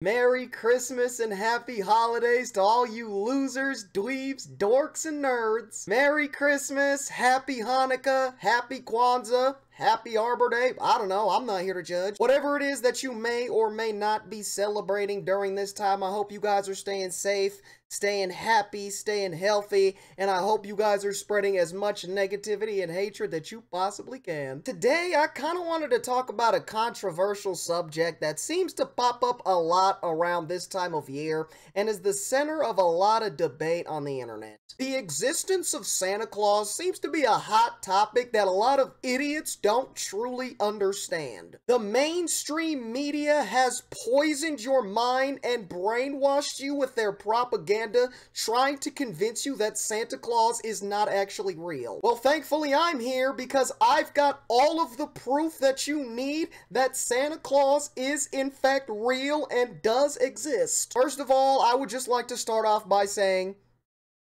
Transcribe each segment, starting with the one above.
Merry Christmas and happy holidays to all you losers, dweebs, dorks, and nerds. Merry Christmas, happy Hanukkah, happy Kwanzaa, happy Arbor Day. I don't know, I'm not here to judge. Whatever it is that you may or may not be celebrating during this time, I hope you guys are staying safe, staying happy, staying healthy, and I hope you guys are spreading as much negativity and hatred that you possibly can. Today, I kind of wanted to talk about a controversial subject that seems to pop up a lot around this time of year and is the center of a lot of debate on the internet. The existence of Santa Claus seems to be a hot topic that a lot of idiots don't truly understand. The mainstream media has poisoned your mind and brainwashed you with their propaganda, trying to convince you that Santa Claus is not actually real. Well, thankfully I'm here because I've got all of the proof that you need that Santa Claus is in fact real and does exist. First of all, I would just like to start off by saying,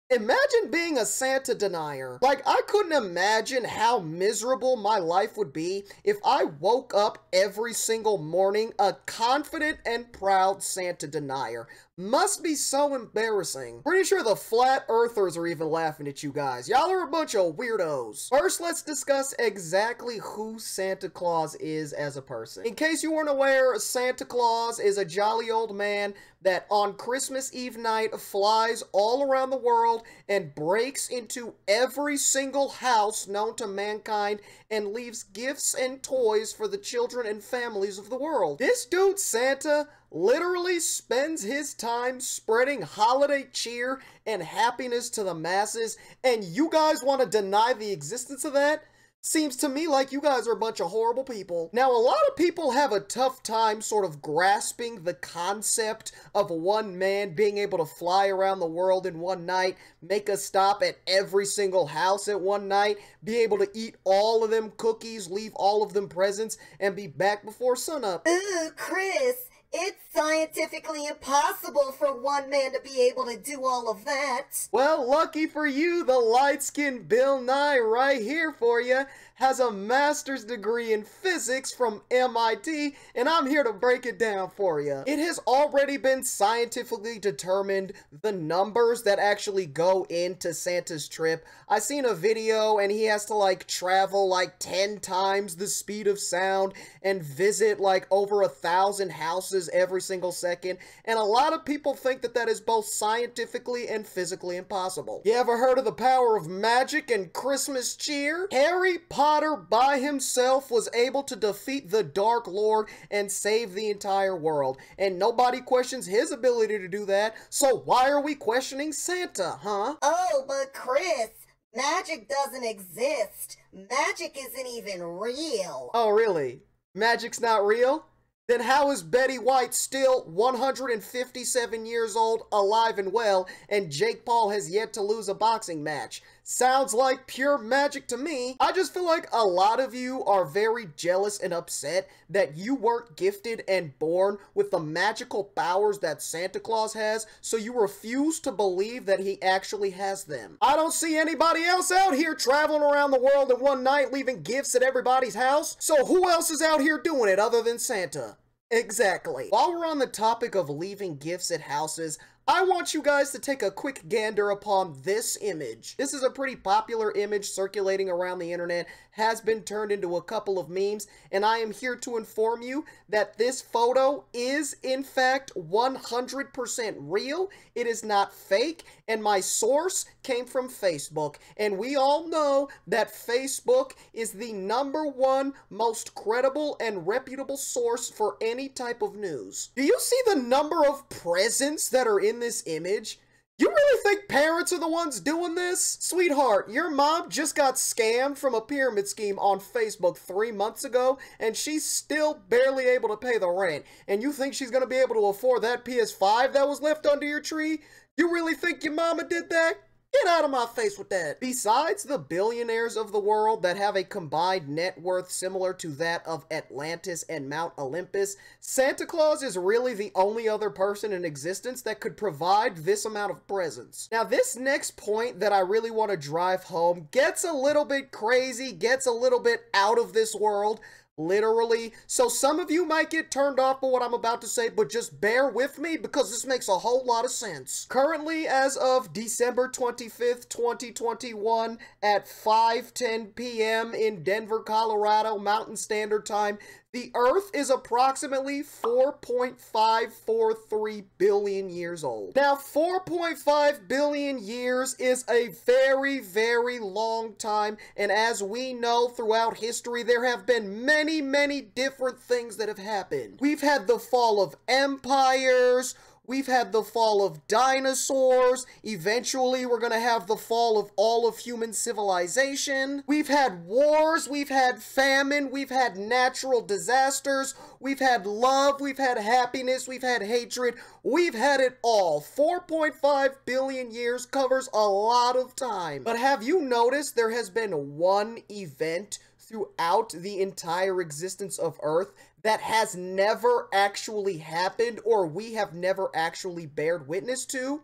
imagine being a Santa denier. Like, I couldn't imagine how miserable my life would be if I woke up every single morning a confident and proud Santa denier. Must be so embarrassing. Pretty sure the flat earthers are even laughing at you guys. Y'all are a bunch of weirdos. First, let's discuss exactly who Santa Claus is as a person. In case you weren't aware, Santa Claus is a jolly old man that on Christmas Eve night flies all around the world and breaks into every single house known to mankind and leaves gifts and toys for the children and families of the world. This dude, Santa, literally spends his time spreading holiday cheer and happiness to the masses, and you guys want to deny the existence of that? Seems to me like you guys are a bunch of horrible people. Now, a lot of people have a tough time sort of grasping the concept of one man being able to fly around the world in one night, make a stop at every single house at one night, be able to eat all of them cookies, leave all of them presents, and be back before sunup. Ooh, Chris, it's scientifically impossible for one man to be able to do all of that. Well, lucky for you, the light-skinned Bill Nye right here for you has a master's degree in physics from MIT, and I'm here to break it down for you. It has already been scientifically determined the numbers that actually go into Santa's trip. I seen a video and he has to like travel like 10 times the speed of sound and visit like over 1,000 houses every single second, and a lot of people think that that is both scientifically and physically impossible. You ever heard of the power of magic and Christmas cheer? Harry Potter by himself was able to defeat the Dark Lord and save the entire world, and nobody questions his ability to do that, so why are we questioning Santa, huh? Oh, but Chris, magic doesn't exist. Magic isn't even real. Oh, really? Magic's not real? Then how is Betty White still 157 years old, alive and well, and Jake Paul has yet to lose a boxing match? Sounds like pure magic to me. I just feel like a lot of you are very jealous and upset that you weren't gifted and born with the magical powers that Santa Claus has, so you refuse to believe that he actually has them. I don't see anybody else out here traveling around the world in one night leaving gifts at everybody's house, so who else is out here doing it other than Santa? Exactly. While we're on the topic of leaving gifts at houses, I want you guys to take a quick gander upon this image. This is a pretty popular image circulating around the internet, has been turned into a couple of memes, and I am here to inform you that this photo is in fact 100% real. It is not fake, and my source came from Facebook, and we all know that Facebook is the #1 most credible and reputable source for any type of news. Do you see the number of presents that are in this image? You really think parents are the ones doing this? Sweetheart, your mom just got scammed from a pyramid scheme on Facebook 3 months ago, and she's still barely able to pay the rent. And you think she's gonna be able to afford that PS5 that was left under your tree? You really think your mama did that? Get out of my face with that. Besides the billionaires of the world that have a combined net worth similar to that of Atlantis and Mount Olympus, Santa Claus is really the only other person in existence that could provide this amount of presents. Now, this next point that I really want to drive home gets a little bit crazy, gets a little bit out of this world, literally. So some of you might get turned off by what I'm about to say, but just bear with me because this makes a whole lot of sense. Currently, as of December 25th, 2021 at 5:10 p.m. in Denver, Colorado, Mountain Standard Time, the Earth is approximately 4.543 billion years old. Now, 4.5 billion years is a very, very long time, and as we know throughout history, there have been many, many different things that have happened. We've had the fall of empires, we've had the fall of dinosaurs. Eventually, we're going to have the fall of all of human civilization. We've had wars, we've had famine, we've had natural disasters, we've had love, we've had happiness, we've had hatred. We've had it all. 4.5 billion years covers a lot of time. But have you noticed there has been one event throughout the entire existence of Earth that has never actually happened, or we have never actually bared witness to?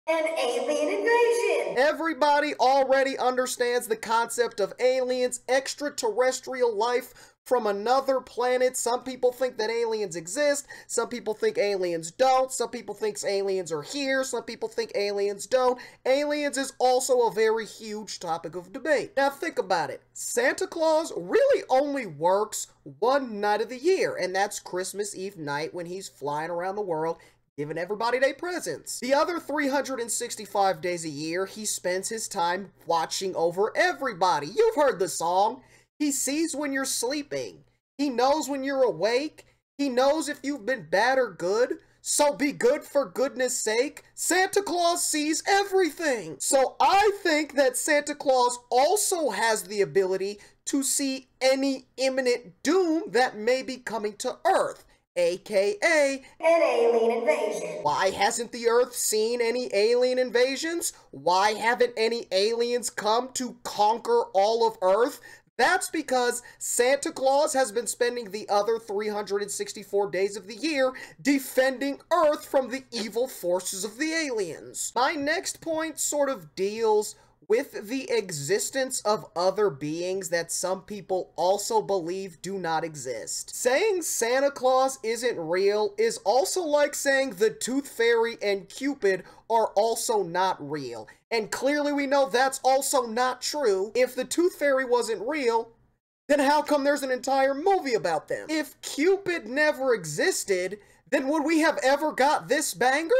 An alien invasion! Everybody already understands the concept of aliens, extraterrestrial life from another planet. Some people think that aliens exist, some people think aliens don't, some people think aliens are here, some people think aliens don't. Aliens is also a very huge topic of debate. Now think about it. Santa Claus really only works one night of the year, and that's Christmas Eve night when he's flying around the world giving everybody their presents. The other 365 days a year, he spends his time watching over everybody. You've heard the song. He sees when you're sleeping. He knows when you're awake. He knows if you've been bad or good. So be good for goodness sake. Santa Claus sees everything. So I think that Santa Claus also has the ability to see any imminent doom that may be coming to Earth, aka an alien invasion. Why hasn't the Earth seen any alien invasions? Why haven't any aliens come to conquer all of Earth? That's because Santa Claus has been spending the other 364 days of the year defending Earth from the evil forces of the aliens. My next point sort of deals with the existence of other beings that some people also believe do not exist. Saying Santa Claus isn't real is also like saying the Tooth Fairy and Cupid are also not real. And clearly we know that's also not true. If the Tooth Fairy wasn't real, then how come there's an entire movie about them? If Cupid never existed, then would we have ever got this banger?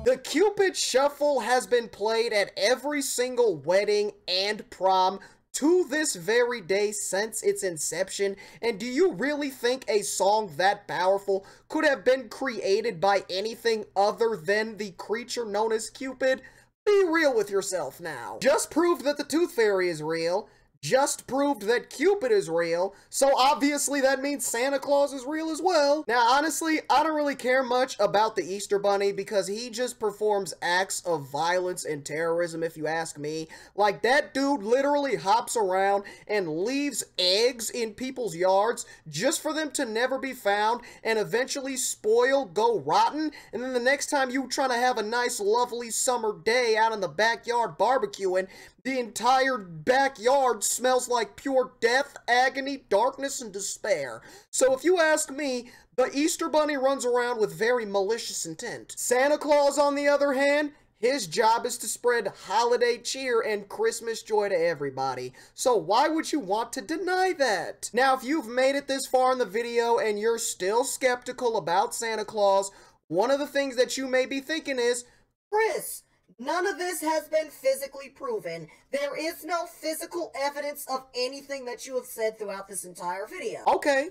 The Cupid Shuffle has been played at every single wedding and prom to this very day since its inception, and do you really think a song that powerful could have been created by anything other than the creature known as Cupid? Be real with yourself now. Just proved that the Tooth Fairy is real. Just proved that Cupid is real, so obviously that means Santa Claus is real as well. Now, honestly, I don't really care much about the Easter Bunny because he just performs acts of violence and terrorism, if you ask me. Like, that dude literally hops around and leaves eggs in people's yards just for them to never be found and eventually spoil, go rotten, and then the next time you trying to have a nice, lovely summer day out in the backyard barbecuing, the entire backyard smells like pure death, agony, darkness, and despair. So if you ask me, the Easter Bunny runs around with very malicious intent. Santa Claus, on the other hand, his job is to spread holiday cheer and Christmas joy to everybody. So why would you want to deny that? Now, if you've made it this far in the video and you're still skeptical about Santa Claus, one of the things that you may be thinking is, Chris, none of this has been physically proven. There is no physical evidence of anything that you have said throughout this entire video. okay,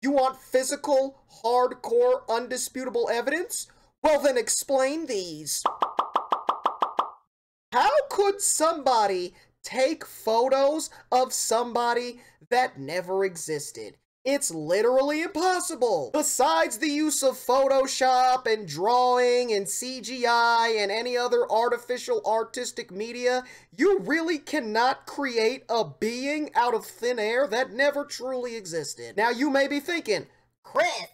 you want physical, hardcore, undisputable evidence? Well then explain these. How could somebody take photos of somebody that never existed? It's literally impossible. Besides the use of Photoshop and drawing and CGI and any other artificial artistic media, you really cannot create a being out of thin air that never truly existed. Now you may be thinking, Chris,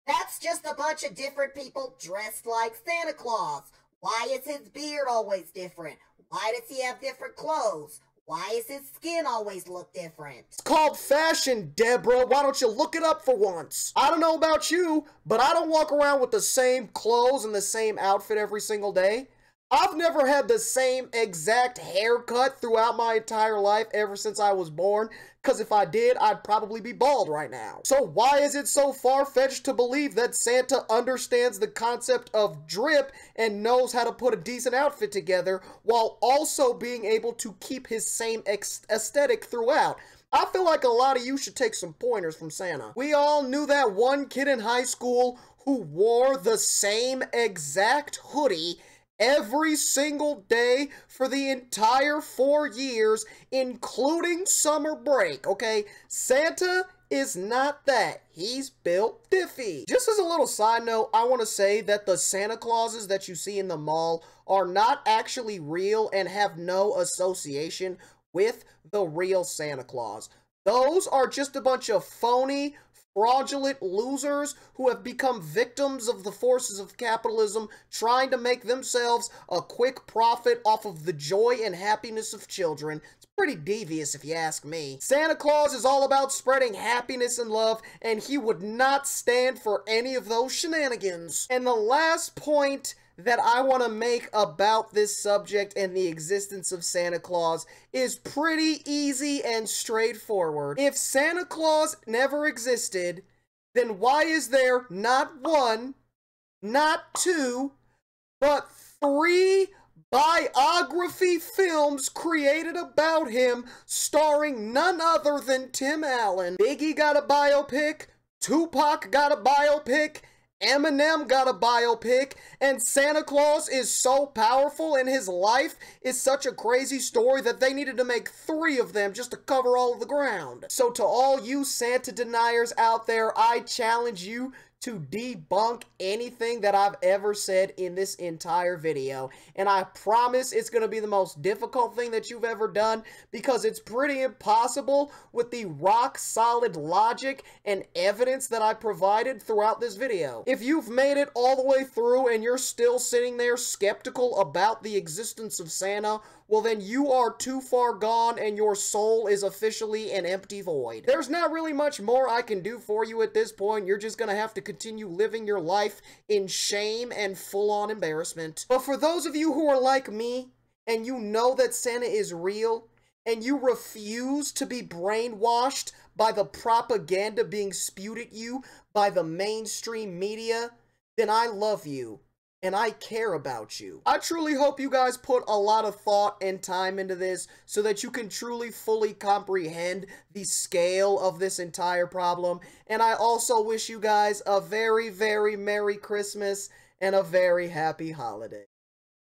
that's just a bunch of different people dressed like Santa Claus. Why is his beard always different? Why does he have different clothes? Why does his skin always look different? It's called fashion, Deborah. Why don't you look it up for once? I don't know about you, but I don't walk around with the same clothes and the same outfit every single day. I've never had the same exact haircut throughout my entire life ever since I was born, because if I did, I'd probably be bald right now. So why is it so far-fetched to believe that Santa understands the concept of drip and knows how to put a decent outfit together while also being able to keep his same aesthetic throughout? I feel like a lot of you should take some pointers from Santa. We all knew that one kid in high school who wore the same exact hoodie every single day for the entire 4 years, including summer break, okay? Santa is not that. He's built diffy. Just as a little side note, I want to say that the Santa Clauses that you see in the mall are not actually real and have no association with the real Santa Claus. Those are just a bunch of phony, fraudulent losers who have become victims of the forces of capitalism, trying to make themselves a quick profit off of the joy and happiness of children. It's pretty devious if you ask me. Santa Claus is all about spreading happiness and love, and he would not stand for any of those shenanigans. And the last point that I want to make about this subject and the existence of Santa Claus is pretty easy and straightforward. If Santa Claus never existed, then why is there not one, not two, but 3 biography films created about him starring none other than Tim Allen? Biggie got a biopic, Tupac got a biopic, Eminem got a biopic, and Santa Claus is so powerful and his life is such a crazy story that they needed to make 3 of them just to cover all of the ground. So to all you Santa deniers out there, I challenge you to debunk anything that I've ever said in this entire video. And I promise it's going to be the most difficult thing that you've ever done, because it's pretty impossible with the rock-solid logic and evidence that I provided throughout this video. If you've made it all the way through and you're still sitting there skeptical about the existence of Santa, well then you are too far gone and your soul is officially an empty void. There's not really much more I can do for you at this point. You're just gonna have to continue living your life in shame and full-on embarrassment. But for those of you who are like me, and you know that Santa is real, and you refuse to be brainwashed by the propaganda being spewed at you by the mainstream media, then I love you. And I care about you. I truly hope you guys put a lot of thought and time into this so that you can truly fully comprehend the scale of this entire problem. And I also wish you guys a very, very Merry Christmas and a very happy holiday.